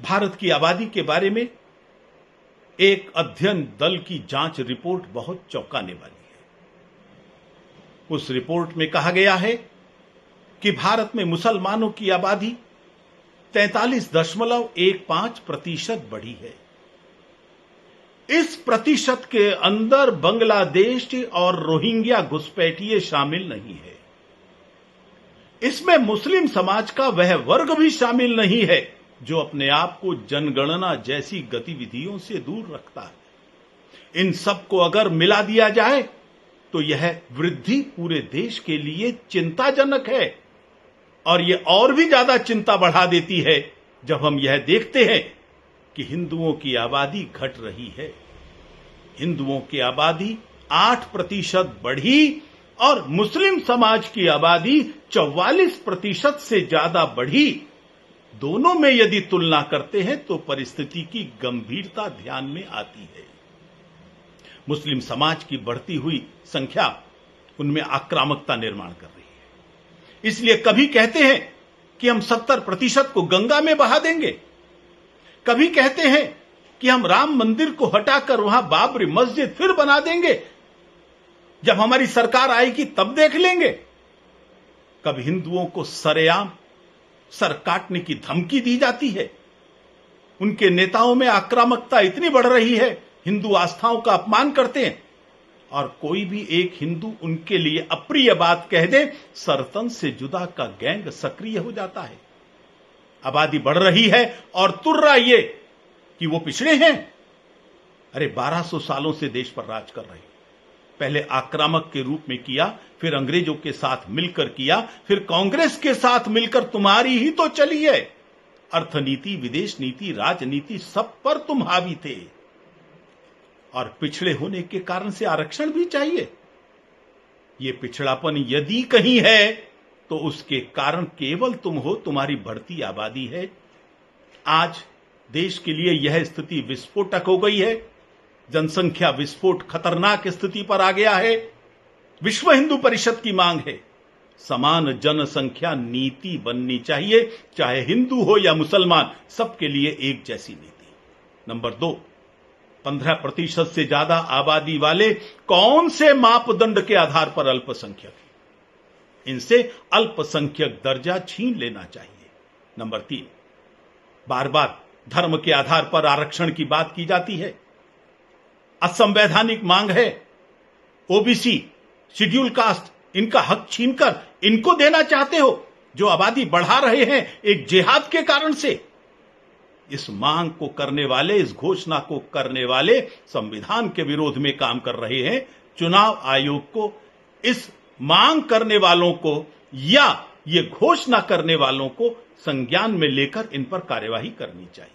भारत की आबादी के बारे में एक अध्ययन दल की जांच रिपोर्ट बहुत चौंकाने वाली है। उस रिपोर्ट में कहा गया है कि भारत में मुसलमानों की आबादी 43.15% बढ़ी है। इस प्रतिशत के अंदर बांग्लादेश और रोहिंग्या घुसपैठिए शामिल नहीं है। इसमें मुस्लिम समाज का वह वर्ग भी शामिल नहीं है जो अपने आप को जनगणना जैसी गतिविधियों से दूर रखता है। इन सबको अगर मिला दिया जाए तो यह वृद्धि पूरे देश के लिए चिंताजनक है और यह और भी ज्यादा चिंता बढ़ा देती है जब हम यह देखते हैं कि हिंदुओं की आबादी घट रही है। हिंदुओं की आबादी 8% बढ़ी और मुस्लिम समाज की आबादी 44% से ज्यादा बढ़ी। दोनों में यदि तुलना करते हैं तो परिस्थिति की गंभीरता ध्यान में आती है। मुस्लिम समाज की बढ़ती हुई संख्या उनमें आक्रामकता निर्माण कर रही है। इसलिए कभी कहते हैं कि हम 70% को गंगा में बहा देंगे, कभी कहते हैं कि हम राम मंदिर को हटाकर वहां बाबरी मस्जिद फिर बना देंगे, जब हमारी सरकार आएगी तब देख लेंगे। कभी हिंदुओं को सरेआम सर काटने की धमकी दी जाती है। उनके नेताओं में आक्रामकता इतनी बढ़ रही है, हिंदू आस्थाओं का अपमान करते हैं और कोई भी एक हिंदू उनके लिए अप्रिय बात कह दे, सरतन से जुदा का गैंग सक्रिय हो जाता है। आबादी बढ़ रही है और तुर्रा ये कि वो पिछड़े हैं। अरे 1200 सालों से देश पर राज कर रहे हैं। पहले आक्रामक के रूप में किया, फिर अंग्रेजों के साथ मिलकर किया, फिर कांग्रेस के साथ मिलकर तुम्हारी ही तो चली है। अर्थनीति, विदेश नीति, राजनीति सब पर तुम हावी थे और पिछड़े होने के कारण से आरक्षण भी चाहिए। यह पिछड़ापन यदि कहीं है तो उसके कारण केवल तुम हो, तुम्हारी बढ़ती आबादी है। आज देश के लिए यह स्थिति विस्फोटक हो गई है। जनसंख्या विस्फोट खतरनाक स्थिति पर आ गया है। विश्व हिंदू परिषद की मांग है समान जनसंख्या नीति बननी चाहिए, चाहे हिंदू हो या मुसलमान, सबके लिए एक जैसी नीति। नंबर 2, 15% से ज्यादा आबादी वाले कौन से मापदंड के आधार पर अल्पसंख्यक हैं? इनसे अल्पसंख्यक दर्जा छीन लेना चाहिए। नंबर 3, बार बार धर्म के आधार पर आरक्षण की बात की जाती है। असंवैधानिक मांग है। ओबीसी, शेड्यूल कास्ट, इनका हक छीनकर इनको देना चाहते हो जो आबादी बढ़ा रहे हैं एक जिहाद के कारण से। इस मांग को करने वाले, इस घोषणा को करने वाले संविधान के विरोध में काम कर रहे हैं। चुनाव आयोग को इस मांग करने वालों को या ये घोषणा करने वालों को संज्ञान में लेकर इन पर कार्यवाही करनी चाहिए।